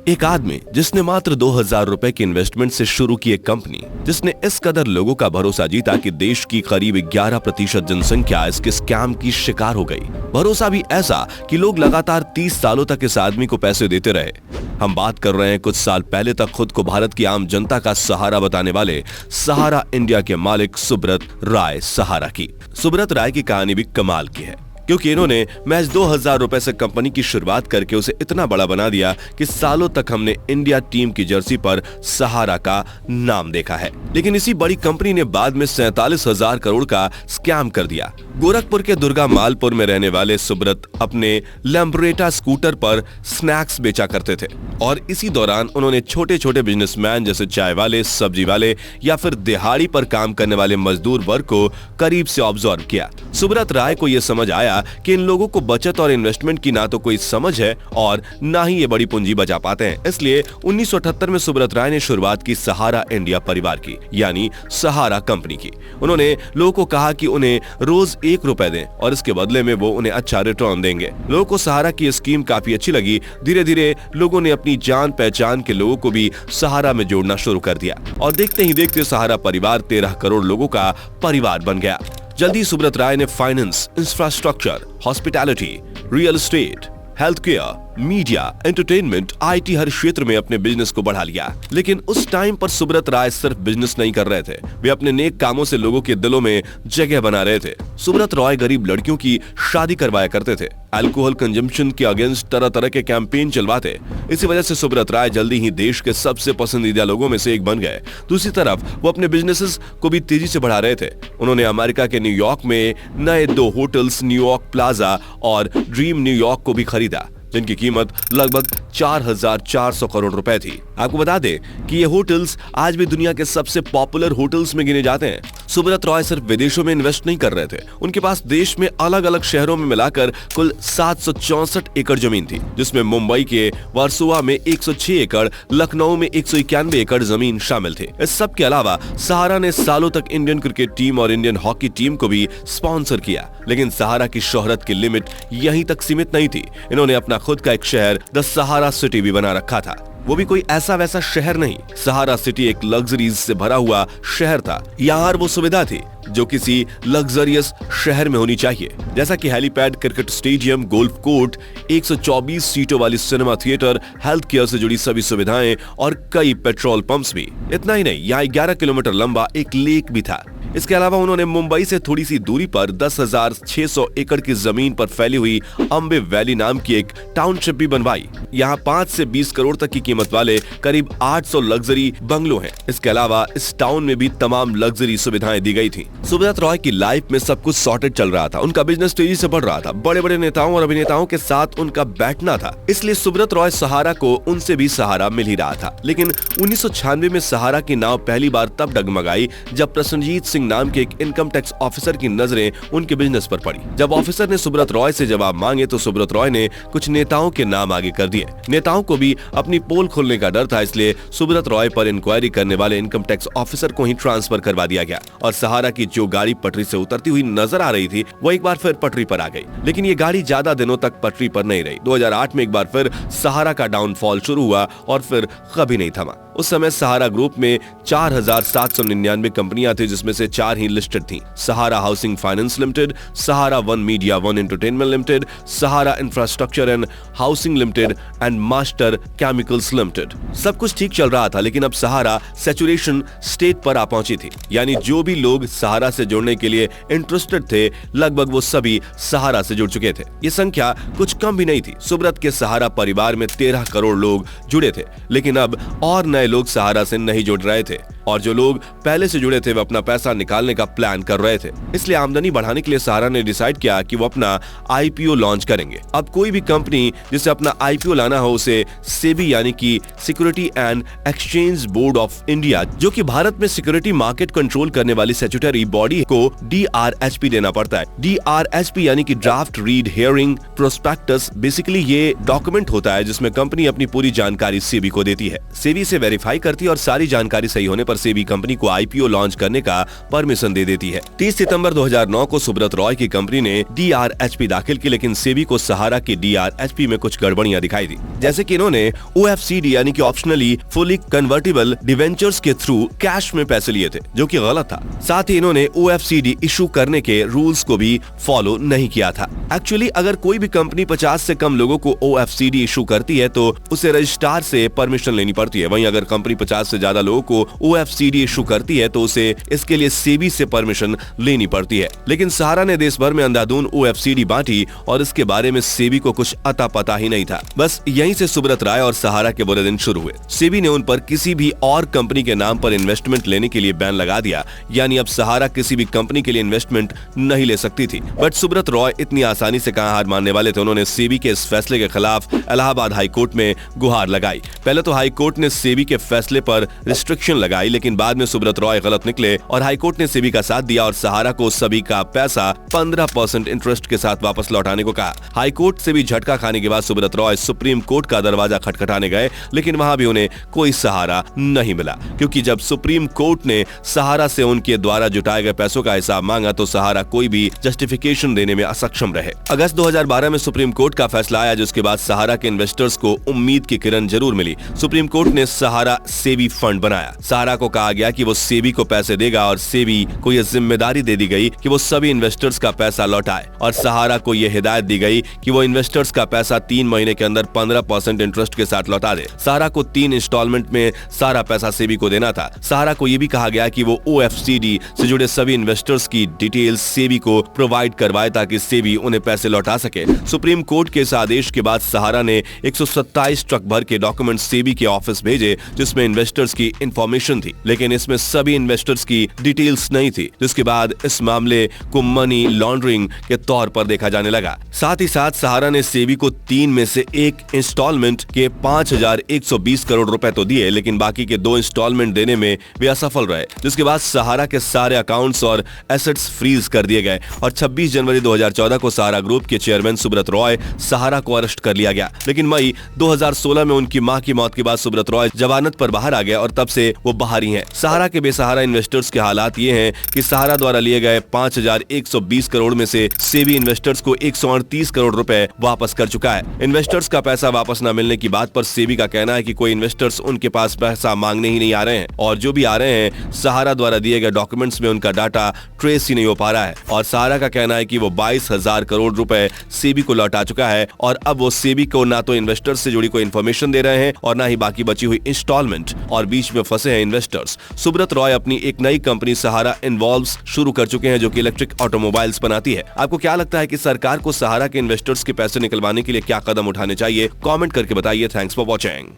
एक आदमी जिसने मात्र 2000 रुपए की इन्वेस्टमेंट से शुरू की एक कंपनी, जिसने इस कदर लोगों का भरोसा जीता कि देश की करीब 11% जनसंख्या इसके स्कैम की शिकार हो गई। भरोसा भी ऐसा कि लोग लगातार 30 सालों तक इस आदमी को पैसे देते रहे। हम बात कर रहे हैं कुछ साल पहले तक खुद को भारत की आम जनता का सहारा बताने वाले सहारा इंडिया के मालिक सुब्रत राय सहारा की। सुब्रत राय की कहानी भी कमाल की है, क्योंकि इन्होंने महज 2000 रुपए से कंपनी की शुरुआत करके उसे इतना बड़ा बना दिया कि सालों तक हमने इंडिया टीम की जर्सी पर सहारा का नाम देखा है। लेकिन इसी बड़ी कंपनी ने बाद में 47,000 करोड़ का स्कैम कर दिया। गोरखपुर के दुर्गा मालपुर में रहने वाले सुब्रत अपने लैम्ब्रेटा स्कूटर पर स्नैक्स बेचा करते थे और इसी दौरान उन्होंने छोटे छोटे बिजनेसमैन जैसे चाय वाले, सब्जी वाले या फिर दिहाड़ी पर काम करने वाले मजदूर वर्ग को करीब से ऑब्जर्व किया। सुब्रत राय को यह समझ आया कि इन लोगों को बचत और इन्वेस्टमेंट की ना तो कोई समझ है और ना ही ये बड़ी पूंजी बचा पाते हैं। इसलिए 1978 में सुब्रत राय ने शुरुआत की सहारा इंडिया परिवार की, यानी सहारा कंपनी की। उन्होंने लोगों को कहा कि उन्हें रोज 1 रुपए दें और इसके बदले में वो उन्हें अच्छा रिटर्न देंगे। लोगों को सहारा की स्कीम काफी अच्छी लगी। धीरे धीरे लोगों ने अपनी जान पहचान के लोगों को भी सहारा में जोड़ना शुरू कर दिया और देखते ही देखते सहारा परिवार 13 करोड़ लोगों का परिवार बन गया। जल्दी सुब्रत राय ने finance, infrastructure, hospitality, real estate, health care, media, entertainment, IT हर क्षेत्र में अपने बिजनेस को बढ़ा लिया। लेकिन उस टाइम पर सुब्रत राय सिर्फ बिजनेस नहीं कर रहे थे, वे अपने नेक कामों से लोगों के दिलों में जगह बना रहे थे। सुब्रत राय गरीब लड़कियों की शादी करवाया करते थे, अल्कोहल कंजम्पशन के अगेंस्ट तरह तरह के कैंपेन चलवाते। इसी वजह से सुब्रत राय जल्दी ही देश के सबसे पसंदीदा लोगों में से एक बन गए। दूसरी तरफ वो अपने बिजनेसेस को भी तेजी से बढ़ा रहे थे। उन्होंने अमेरिका के न्यूयॉर्क में नए 2 होटल्स, न्यूयॉर्क प्लाजा और ड्रीम न्यूयॉर्क को भी खरीदा, जिनकी कीमत लगभग 4,400 करोड़ रुपए थी। आपको बता दें कि ये होटल्स आज भी दुनिया के सबसे पॉपुलर होटल्स में गिने जाते हैं। सुब्रत राय सिर्फ विदेशों में इन्वेस्ट नहीं कर रहे थे, उनके पास देश में अलग अलग शहरों में मिलाकर कुल 764 एकड़ जमीन थी, जिसमें मुंबई के वर्सोवा में 106 एकड़, लखनऊ में 191 एकड़ जमीन शामिल थे। इस सब के अलावा सहारा ने सालों तक इंडियन क्रिकेट टीम और इंडियन हॉकी टीम को भी स्पॉन्सर किया। लेकिन सहारा की शोहरत की लिमिट यहीं तक सीमित नहीं थी। इन्होंने अपना खुद का एक शहर द सहारा सिटी भी बना रखा था। वो भी कोई ऐसा वैसा शहर नहीं। सहारा सिटी एक लग्जरीज से भरा हुआ शहर था। यहाँ हर वो सुविधा थी जो किसी लग्जरियस शहर में होनी चाहिए, जैसा कि helipad, cricket stadium, golf court, 124 सीटों वाली सिनेमा थिएटर, हेल्थ केयर से जुड़ी सभी सुविधाएं और कई पेट्रोल पंप्स भी। इतना ही नहीं, यहाँ 11 किलोमीटर लंबा एक लेक भी था। इसके अलावा उन्होंने मुंबई से थोड़ी सी दूरी पर 10,600 एकड़ की जमीन पर फैली हुई अम्बे वैली नाम की एक टाउनशिप भी बनवाई। यहाँ 5 से 20 करोड़ तक की कीमत वाले करीब 800 लग्जरी बंगलो हैं। इसके अलावा इस टाउन में भी तमाम लग्जरी सुविधाएं दी गई थी। सुब्रत राय की लाइफ में सब कुछ सॉर्टेड चल रहा था। उनका बिजनेस तेजी से बढ़ रहा था। बड़े बड़े नेताओं और अभिनेताओं के साथ उनका बैठना था, इसलिए सुब्रत राय सहारा को उनसे भी सहारा मिल ही रहा था। लेकिन 1996 में सहारा की नाव पहली बार तब डगमगाई जब प्रसन्नजीत सिंह नाम के एक इनकम टैक्स ऑफिसर की नजरें उनके बिजनेस पर पड़ी। जब ऑफिसर ने सुब्रत राय से जवाब मांगे तो सुब्रत राय ने कुछ नेताओं के नाम आगे कर दिए। नेताओं को भी अपनी पोल खोलने का डर था, इसलिए सुब्रत राय पर इंक्वायरी करने वाले इनकम टैक्स ऑफिसर को ही ट्रांसफर करवा दिया गया और सहारा की जो गाड़ी पटरी से उतरती हुई नजर आ रही थी वो एक बार फिर पटरी पर आ गई। लेकिन ये गाड़ी ज्यादा दिनों तक पटरी पर नहीं रही। 2008 में एक बार फिर सहारा का डाउनफॉल शुरू हुआ और फिर कभी नहीं थमा। उस समय सहारा ग्रुप में 4,799 कंपनियां थी, जिसमें से 4 ही लिस्टेड थी। Sahara housing finance limited, Sahara one media one entertainment limited, Sahara infrastructure and housing limited and master chemicals limited. सब कुछ ठीक चल रहा था, लेकिन अब सहारा सैचुरेशन स्टेट पर आ पहुंची थी। यानी जो भी लोग सहारा से जुड़ने के लिए इंटरेस्टेड थे, लगभग वो सभी सहारा से जुड़ चुके थे। ये संख्या कुछ कम भी नहीं थी। सुब्रत के सहारा परिवार में 13 करोड़ लोग जुड़े थे, लेकिन अब और नए लोग सहारा से नहीं जुड़ रहे थे और जो लोग पहले से जुड़े थे वो अपना पैसा निकालने का प्लान कर रहे थे। इसलिए आमदनी बढ़ाने के लिए सहारा ने डिसाइड किया कि वो अपना IPO लॉन्च करेंगे। अब कोई भी कंपनी जिसे अपना IPO लाना हो उसे सेबी यानी कि security and exchange board of India, जो कि भारत में सिक्योरिटी मार्केट कंट्रोल करने वाली स्टैट्यूटरी बॉडी को DRHP देना पड़ता है। DRHP यानी कि draft read hearing prospectus. Basically ये डॉक्यूमेंट होता है जिसमें कंपनी अपनी पूरी जानकारी सेबी को देती है। सेबी से वेरीफाई करती है और सारी जानकारी सही होने पर सेबी कंपनी को आईपीओ लॉन्च करने का परमिशन दे देती है। 30 सितंबर 2009 को सुब्रत रॉय की कंपनी ने डीआरएचपी दाखिल की, लेकिन सेबी को सहारा की डीआरएचपी में कुछ गड़बड़ियां दिखाई दी, जैसे कि इन्होंने ओएफसीडी यानी कि ऑप्शनली फुली कन्वर्टिबल डिवेंचर्स के थ्रू कैश में पैसे लिए थे, जो कि गलत था। साथ ही इन्होंने ओएफसीडी इशू करने के रूल्स को भी फॉलो नहीं किया था। एक्चुअली अगर कोई भी कंपनी 50 से कम लोगों को ओएफसीडी इशू करती है तो उसे रजिस्ट्रार से परमिशन लेनी पड़ती है। वहीं अगर कंपनी 50 से ज्यादा लोगों को ओएफसीडी इशू करती है तो उसे इसके लिए सेबी से परमिशन लेनी पड़ती है। लेकिन सहारा ने देश भर में अंधाधुंध ओएफसीडी बांटी और इसके बारे में सेबी को कुछ अता पता ही नहीं था। बस यहीं से सुब्रत राय और सहारा के बुरे दिन शुरू हुए। सेबी ने उन पर किसी भी और कंपनी के नाम पर इन्वेस्टमेंट लेने के लिए बैन लगा दिया, यानी अब सहारा किसी भी कंपनी के लिए इन्वेस्टमेंट नहीं ले सकती थी। बट सुब्रत रॉय इतनी आसानी से कहां हार मानने वाले थे। उन्होंने सेबी के इस फैसले के खिलाफ इलाहाबाद हाई कोर्ट में गुहार लगाई। पहले तो हाई कोर्ट ने सेबी के फैसले पर रिस्ट्रिक्शन लगाई, लेकिन बाद में सुब्रत रॉय गलत निकले और हाई कोर्ट ने सेबी का साथ दिया और सहारा को सभी का पैसा 15% इंटरेस्ट के साथ वापस लौटाने को कहा। हाई कोर्ट से भी झटका खाने के बाद सुब्रत रॉय सुप्रीम कोर्ट का दरवाजा खटखटाने गए, लेकिन वहां भी उन्हें कोई सहारा नहीं मिला, क्योंकि जब सुप्रीम कोर्ट ने सहारा से उनके द्वारा जुटाए गए पैसों का हिसाब मांगा तो सहारा कोई भी जस्टिफिकेशन देने में असक्षम रहे। अगस्त 2012 में सुप्रीम कोर्ट का फैसला आया, जिसके बाद सहारा के इन्वेस्टर्स को उम्मीद की किरण जरूर मिली। सुप्रीम कोर्ट ने सहारा सेबी फंड बनाया। सहारा को कहा गया कि वो सेबी को पैसे देगा और सेबी को यह जिम्मेदारी दे दी गई कि वो सभी इन्वेस्टर्स का पैसा लौटाए और सहारा को यह हिदायत दी गई कि वो इन्वेस्टर्स का पैसा 3 महीने के अंदर 15% इंटरेस्ट के साथ लौटा दे। सहारा को 3 इंस्टॉलमेंट में सारा पैसा सेबी को देना था। सहारा को यह भी कहा गया कि वो ओएफसीडी से जुड़े सभी इन्वेस्टर्स की डिटेल्स सेबी को प्रोवाइड करवाए ताकि सेबी उन्हें पैसे लौटा सके। सुप्रीम कोर्ट के इस आदेश के बाद सहारा ने 127 ट्रक भर के डॉक्यूमेंट सेबी के ऑफिस भेजे, जिसमें इन्वेस्टर्स की इंफॉर्मेशन थी, लेकिन इसमें सभी इन्वेस्टर्स की डिटेल्स नहीं थी, जिसके बाद इस मामले को मनी लॉन्ड्रिंग के तौर पर देखा जाने लगा। साथ ही साथ सहारा ने सेबी को 3 में से 1 इंस्टॉलमेंट के 5,120 करोड़ रुपए तो दिए, लेकिन बाकी के 2 इंस्टॉलमेंट देने में वे असफल रहे, जिसके बाद सहारा के सारे अकाउंट्स और एसेट्स फ्रीज कर दिए गए और 26 जनवरी 2014 को सहारा ग्रुप के चेयरमैन सुब्रत रॉय सहारा को अरेस्ट कर लिया गया। लेकिन मई 2016 में उनकी मां की मौत के बाद सुब्रत रॉय जमानत पर बाहर आ गया और तब से वो बाहर ही हैं। सहारा के बेसहारा इन्वेस्टर्स के हालात ये हैं कि सहारा द्वारा लिए गए 5,120 करोड़ में से सेबी इन्वेस्टर्स को 138 करोड़ रुपए वापस कर चुका है। इन्वेस्टर्स का पैसा वापस न मिलने की बात पर सेबी का कहना है कि कोई इन्वेस्टर्स उनके पास पैसा मांगने ही नहीं आ रहे हैं और जो भी आ रहे हैं सहारा द्वारा दिए गए डॉक्यूमेंट्स में उनका डाटा ट्रेस ही नहीं हो पा रहा है। और सहारा का कहना है कि वो 22,000 करोड़ रुपए सेबी को लौटा चुका है और अब वो सेबी को ना तो इन्वेस्टर्स से जुड़ी कोई इन्फॉर्मेशन दे रहे हैं और ना ही बाकी बची हुई इंस्टॉलमेंट, और बीच में फंसे हैं इन्वेस्टर्स। सुब्रत रॉय अपनी एक नई कंपनी सहारा इन्वॉल्व्स शुरू कर चुके हैं, जो कि इलेक्ट्रिक ऑटोमोबाइल्स बनाती है। आपको क्या लगता है कि सरकार को सहारा के इन्वेस्टर्स के पैसे निकलवाने के लिए क्या कदम उठाने चाहिए? कमेंट करके बताइए। Thanks for watching.